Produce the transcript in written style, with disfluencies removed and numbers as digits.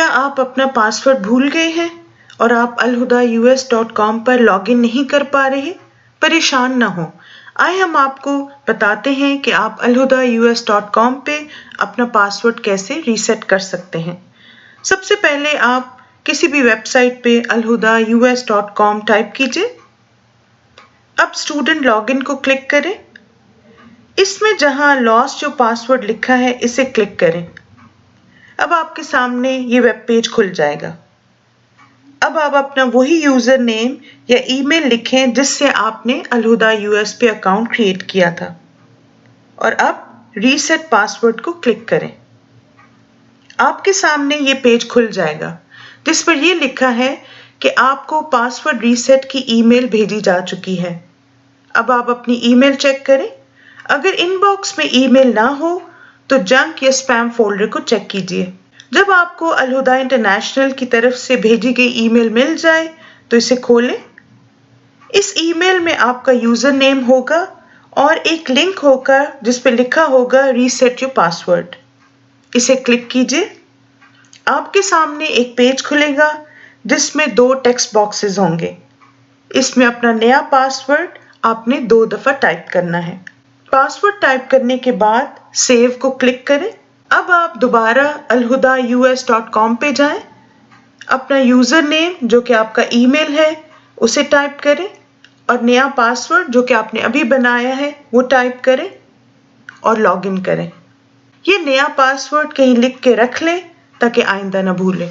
क्या आप अपना पासवर्ड भूल गए हैं और आप alhudaus.com पर लॉगिन नहीं कर पा रहे? परेशान न हो। आइए हम आपको बताते हैं कि आप alhudaus.com पे अपना पासवर्ड कैसे रीसेट कर सकते हैं। सबसे पहले आप किसी भी वेबसाइट पे alhudaus.com टाइप कीजिए। अब स्टूडेंट लॉगिन को क्लिक करें। इसमें जहां लॉस्ट योर पासवर्ड लिखा है इसे क्लिक करें। अब आपके सामने ये वेब पेज खुल जाएगा। अब आप अपना वही यूजर नेम या ईमेल लिखें जिससे आपने alhudaus पे अकाउंट क्रिएट किया था और अब रीसेट पासवर्ड को क्लिक करें। आपके सामने ये पेज खुल जाएगा जिस पर ये लिखा है कि आपको पासवर्ड रीसेट की ईमेल भेजी जा चुकी है। अब आप अपनी ईमेल चेक करें। अगर इनबॉक्स में ईमेल ना हो तो जंक या स्पैम फोल्डर को चेक कीजिए। जब आपको अलहुदा इंटरनेशनल की तरफ से भेजी गई ईमेल मिल जाए तो इसे खोलें। इस ईमेल में आपका यूजर नेम होगा और एक लिंक होगा जिस पर लिखा होगा रीसेट योर पासवर्ड। इसे क्लिक कीजिए। आपके सामने एक पेज खुलेगा जिसमें 2 टेक्स्ट बॉक्सेस होंगे। इसमें अपना नया पासवर्ड आपने 2 दफा टाइप करना है। पासवर्ड टाइप करने के बाद सेव को क्लिक करें। अब आप दोबारा alhudaus.com पे जाएं। अपना यूजर नेम जो कि आपका ईमेल है उसे टाइप करें और नया पासवर्ड जो कि आपने अभी बनाया है वो टाइप करें और लॉगिन करें। ये नया पासवर्ड कहीं लिख के रख लें ताकि आइंदा ना भूलें।